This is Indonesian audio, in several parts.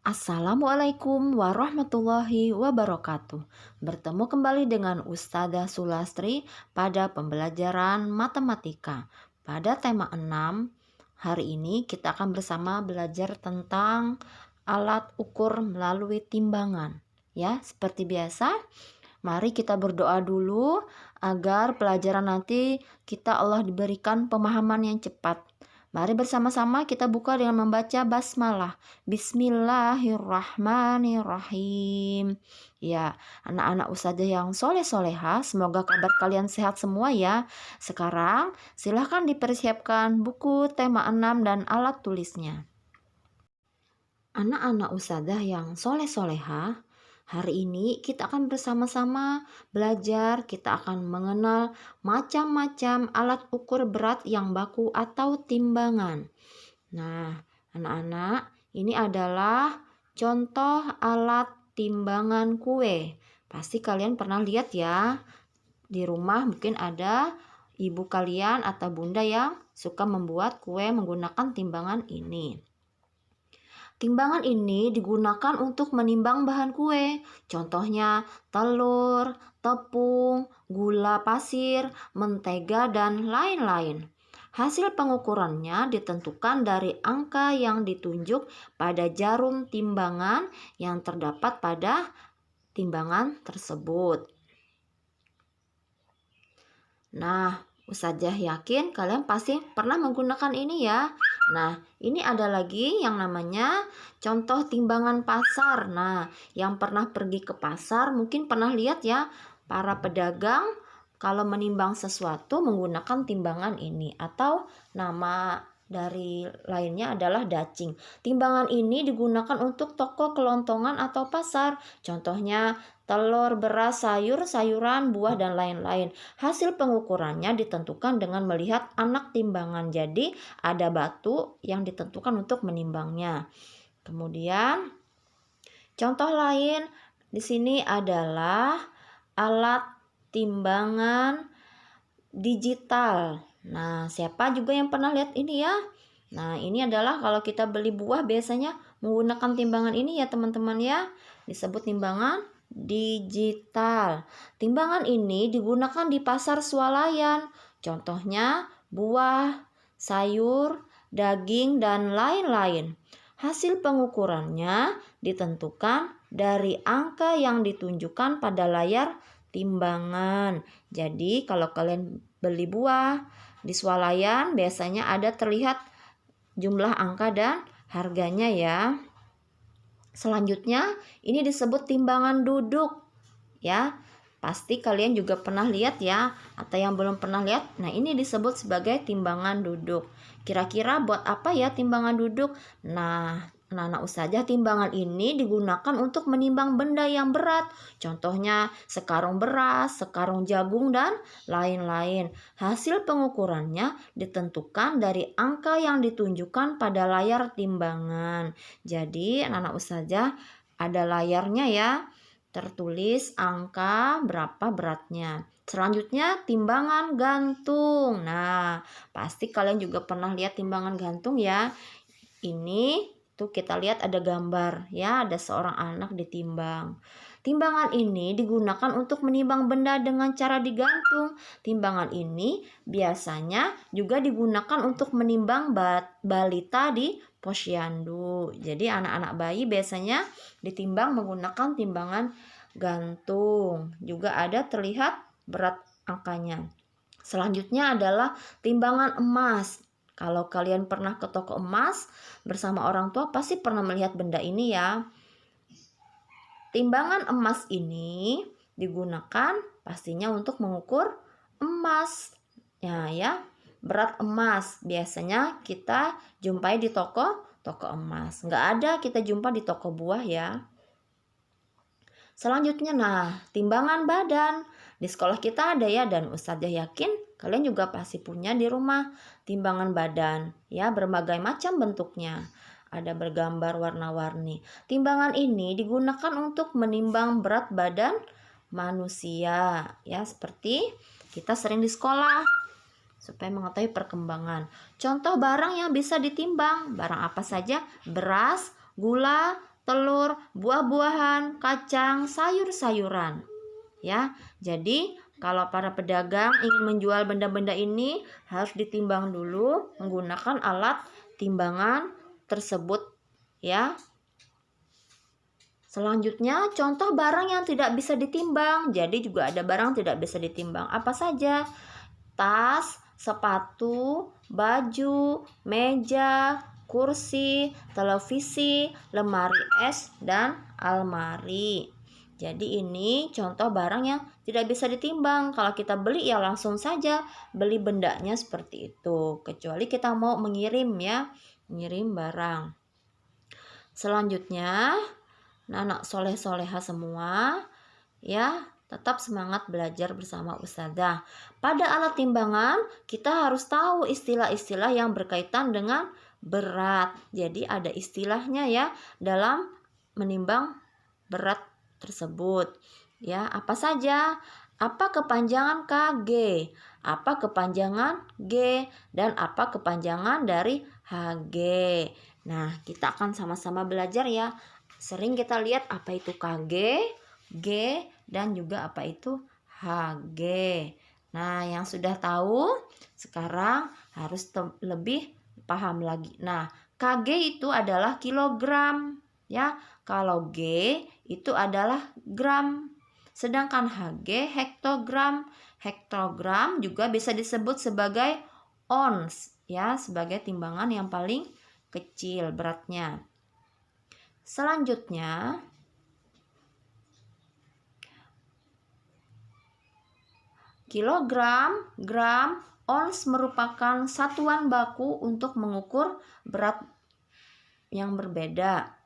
Assalamualaikum warahmatullahi wabarakatuh. Bertemu kembali dengan Ustazah Sulastri pada pembelajaran matematika. Pada tema 6, hari ini kita akan bersama belajar tentang alat ukur melalui timbangan. Ya, seperti biasa, mari kita berdoa dulu agar pelajaran nanti Allah diberikan pemahaman yang cepat. Mari bersama-sama kita buka dengan membaca basmalah. Bismillahirrahmanirrahim. Ya, anak-anak ustazah yang soleh-soleha, semoga kabar kalian sehat semua ya. Sekarang silahkan dipersiapkan buku tema 6 dan alat tulisnya. Anak-anak ustazah yang soleh-soleha, hari ini kita akan bersama-sama belajar, kita akan mengenal macam-macam alat ukur berat yang baku atau timbangan. Nah, anak-anak, ini adalah contoh alat timbangan kue. Pasti kalian pernah lihat ya, di rumah mungkin ada ibu kalian atau bunda yang suka membuat kue menggunakan timbangan ini. Timbangan ini digunakan untuk menimbang bahan kue, contohnya telur, tepung, gula pasir, mentega, dan lain-lain. Hasil pengukurannya ditentukan dari angka yang ditunjuk pada jarum timbangan yang terdapat pada timbangan tersebut. Nah, Ustazah yakin kalian pasti pernah menggunakan ini ya. Nah, ini ada lagi yang namanya contoh timbangan pasar. Nah, yang pernah pergi ke pasar mungkin pernah lihat ya, para pedagang kalau menimbang sesuatu menggunakan timbangan ini, atau nama dari lainnya adalah dacing. Timbangan ini digunakan untuk toko kelontongan atau pasar. Contohnya telur, beras, sayur, sayuran, buah, dan lain-lain. Hasil pengukurannya ditentukan dengan melihat anak timbangan. Jadi ada batu yang ditentukan untuk menimbangnya. Kemudian contoh lain di sini adalah alat timbangan digital. Nah, siapa juga yang pernah lihat ini ya? Nah, ini adalah kalau kita beli buah biasanya menggunakan timbangan ini ya teman-teman ya. Disebut timbangan digital. Timbangan ini digunakan di pasar swalayan. Contohnya buah, sayur, daging, dan lain-lain. Hasil pengukurannya ditentukan dari angka yang ditunjukkan pada layar timbangan. Jadi kalau kalian beli buah di swalayan biasanya ada terlihat jumlah angka dan harganya ya. Selanjutnya ini disebut timbangan duduk ya. Pasti kalian juga pernah lihat ya, atau yang belum pernah lihat. Nah, ini disebut sebagai timbangan duduk. Kira-kira buat apa ya timbangan duduk? Nah, anak-anak ustazah, timbangan ini digunakan untuk menimbang benda yang berat. Contohnya sekarung beras, sekarung jagung, dan lain-lain. Hasil pengukurannya ditentukan dari angka yang ditunjukkan pada layar timbangan. Jadi anak-anak ustazah ada layarnya ya, tertulis angka berapa beratnya. Selanjutnya timbangan gantung. Nah, pasti kalian juga pernah lihat timbangan gantung ya. Ini tuh kita lihat ada gambar ya, ada seorang anak ditimbang. Timbangan ini digunakan untuk menimbang benda dengan cara digantung. Timbangan ini biasanya juga digunakan untuk menimbang balita di posyandu. Jadi anak-anak bayi biasanya ditimbang menggunakan timbangan gantung. Juga ada terlihat berat angkanya. Selanjutnya adalah timbangan emas. Kalau kalian pernah ke toko emas bersama orang tua pasti pernah melihat benda ini ya. Timbangan emas ini digunakan pastinya untuk mengukur emas. Ya, berat emas biasanya kita jumpai di toko emas. Nggak ada kita jumpa di toko buah ya. Selanjutnya, nah, timbangan badan. Di sekolah kita ada ya, dan ustazah yakin kalian juga pasti punya di rumah timbangan badan ya, berbagai macam bentuknya. Ada bergambar warna-warni. Timbangan ini digunakan untuk menimbang berat badan manusia ya, seperti kita sering di sekolah supaya mengetahui perkembangan. Contoh barang yang bisa ditimbang, barang apa saja? Beras, gula, telur, buah-buahan, kacang, sayur-sayuran. Ya, jadi kalau para pedagang ingin menjual benda-benda ini harus ditimbang dulu menggunakan alat timbangan tersebut ya. Selanjutnya, contoh barang yang tidak bisa ditimbang. Jadi juga ada barang tidak bisa ditimbang. Apa saja? Tas, sepatu, baju, meja, kursi, televisi, lemari es, dan almari. Jadi ini contoh barang yang tidak bisa ditimbang. Kalau kita beli ya langsung saja beli bendanya seperti itu. Kecuali kita mau mengirim ya, mengirim barang. Selanjutnya, anak soleh-soleha semua ya, tetap semangat belajar bersama Ustazah. Pada alat timbangan kita harus tahu istilah-istilah yang berkaitan dengan berat. Jadi ada istilahnya ya dalam menimbang berat tersebut. Ya, apa saja? Apa kepanjangan KG? Apa kepanjangan G? Dan apa kepanjangan dari HG? Nah, kita akan sama-sama belajar ya. Sering kita lihat apa itu KG, G, dan juga apa itu HG. Nah, yang sudah tahu sekarang harus lebih paham lagi. Nah, KG itu adalah kilogram ya. Kalau G itu adalah gram. Sedangkan HG hektogram. Hektogram juga bisa disebut sebagai ons ya, sebagai timbangan yang paling kecil beratnya. Selanjutnya, kilogram, gram, ons merupakan satuan baku untuk mengukur berat yang berbeda.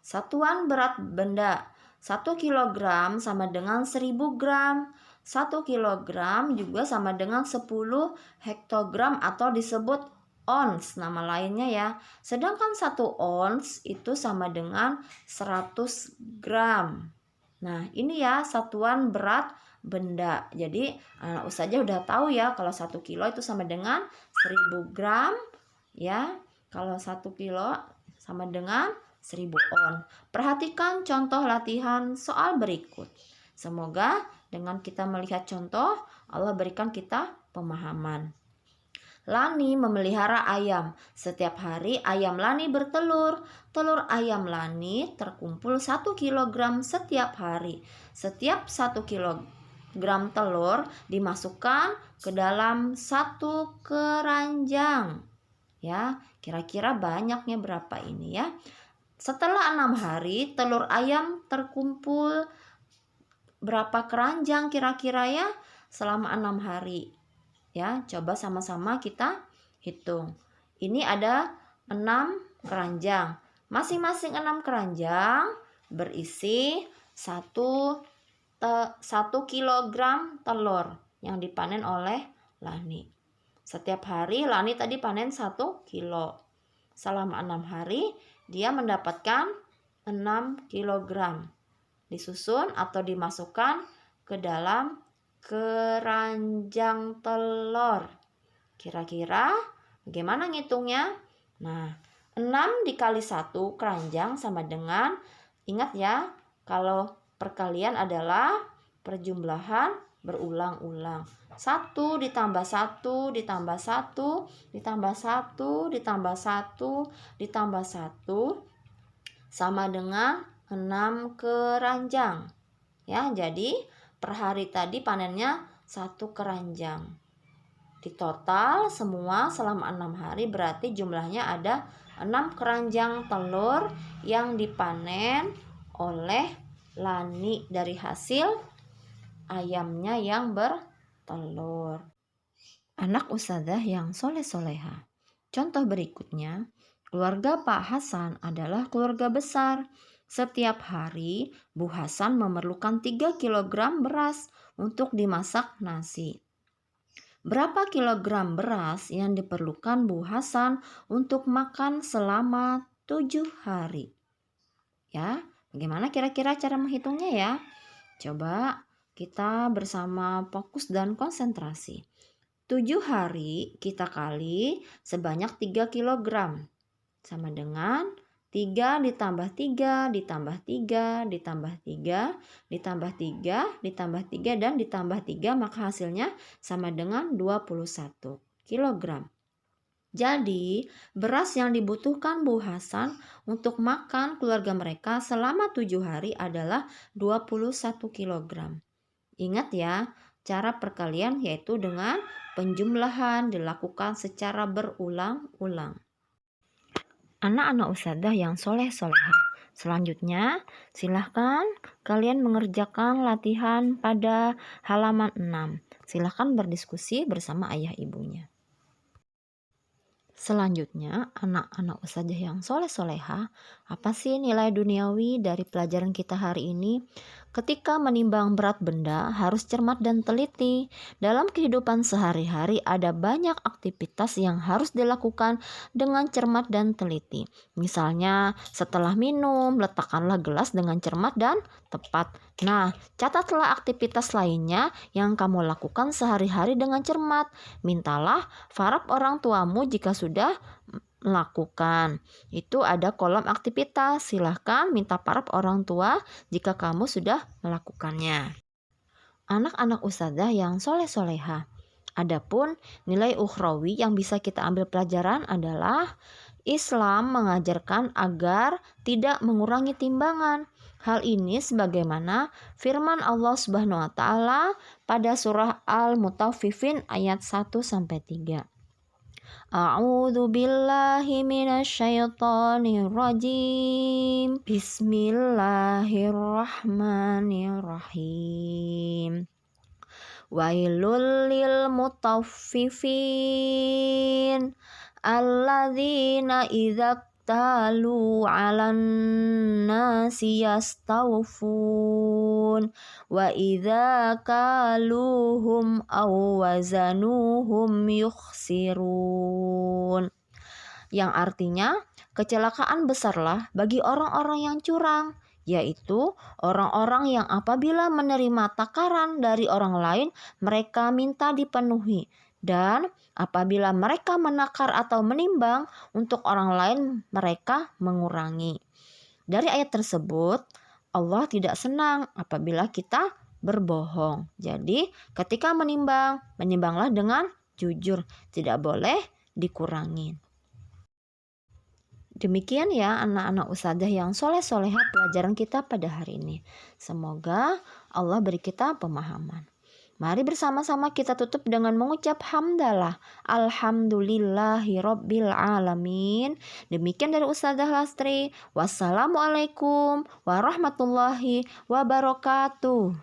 Satuan berat benda. 1 kilogram sama dengan 1000 gram. 1 kilogram juga sama dengan 10 hektogram atau disebut ons nama lainnya ya. Sedangkan 1 ons itu sama dengan 100 gram. Nah, ini ya satuan berat benda. Jadi anak Ustazah udah tahu ya kalau 1 kilo itu sama dengan 1000 gram ya. Kalau 1 kilo sama dengan 1000 on. Perhatikan contoh latihan soal berikut. Semoga dengan kita melihat contoh, Allah berikan kita pemahaman. Lani memelihara ayam. Setiap hari ayam Lani bertelur. Telur ayam Lani terkumpul 1 kilogram setiap hari. Setiap 1 kilogram telur dimasukkan ke dalam 1 keranjang. Ya, kira-kira banyaknya berapa ini ya? Setelah 6 hari, telur ayam terkumpul berapa keranjang kira-kira ya? Selama 6 hari. Ya, coba sama-sama kita hitung. Ini ada 6 keranjang. Masing-masing 6 keranjang berisi 1 kilogram telur yang dipanen oleh Lani. Setiap hari Lani tadi panen 1 kilo. Selama 6 hari dia mendapatkan 6 kilogram. Disusun atau dimasukkan ke dalam keranjang telur. Kira-kira bagaimana ngitungnya? Nah, 6 dikali 1 keranjang sama dengan, ingat ya, kalau perkalian adalah perjumlahan berulang-ulang. 1 ditambah 1 ditambah 1 ditambah 1 ditambah 1 ditambah 1 sama dengan 6 keranjang. Ya, jadi per hari tadi panennya 1 keranjang. Di total semua selama 6 hari berarti jumlahnya ada 6 keranjang telur yang dipanen oleh Lani dari hasil ayamnya yang bertelur. Anak Ustazah yang soleh-soleha. Contoh berikutnya, keluarga Pak Hasan adalah keluarga besar. Setiap hari, Bu Hasan memerlukan 3 kilogram beras untuk dimasak nasi. Berapa kilogram beras yang diperlukan Bu Hasan untuk makan selama 7 hari? Ya, bagaimana kira-kira cara menghitungnya ya? Coba kita bersama fokus dan konsentrasi. 7 hari kita kali sebanyak 3 kilogram. Sama dengan 3 ditambah 3 ditambah 3 ditambah 3 ditambah 3 ditambah 3 dan ditambah 3, maka hasilnya sama dengan 21 kilogram. Jadi, beras yang dibutuhkan Bu Hasan untuk makan keluarga mereka selama 7 hari adalah 21 kilogram. Ingat ya, cara perkalian yaitu dengan penjumlahan dilakukan secara berulang-ulang. Anak-anak usadah yang soleh-solehah, selanjutnya silahkan kalian mengerjakan latihan pada halaman 6. Silahkan berdiskusi bersama ayah ibunya. Selanjutnya, anak-anak usadah yang soleh-soleha, apa sih nilai duniawi dari pelajaran kita hari ini? Ketika menimbang berat benda, harus cermat dan teliti. Dalam kehidupan sehari-hari, ada banyak aktivitas yang harus dilakukan dengan cermat dan teliti. Misalnya, setelah minum, letakkanlah gelas dengan cermat dan tepat. Nah, catatlah aktivitas lainnya yang kamu lakukan sehari-hari dengan cermat. Mintalah farap orang tuamu jika sudah melakukan. Itu ada kolom aktivitas. Silahkan minta farap orang tua jika kamu sudah melakukannya. Anak-anak usadah yang soleh-soleha. Adapun nilai ukhrawi yang bisa kita ambil pelajaran adalah Islam mengajarkan agar tidak mengurangi timbangan. Hal ini sebagaimana firman Allah Subhanahu wa taala pada surah Al-Mutaffifin ayat 1 sampai 3. A'udzu billahi minasyaitonir rajim. Bismillahirrahmanirrahim. Wailul lil mutaffifin alladzina idza talu 'alan nasi yastawfun wa idza kaluhum aw wazanuhum yukhsirun. Yang artinya, kecelakaan besarlah bagi orang-orang yang curang, yaitu orang-orang yang apabila menerima takaran dari orang lain, mereka minta dipenuhi. Dan apabila mereka menakar atau menimbang untuk orang lain, mereka mengurangi. Dari ayat tersebut, Allah tidak senang apabila kita berbohong. Jadi, ketika menimbang, menimbanglah dengan jujur, tidak boleh dikurangi. Demikian ya anak-anak usadah yang soleh-soleha pelajaran kita pada hari ini. Semoga Allah beri kita pemahaman. Mari bersama-sama kita tutup dengan mengucap hamdalah. Alhamdulillahirabbil alamin. Demikian dari Ustazah Lastri. Wassalamualaikum warahmatullahi wabarakatuh.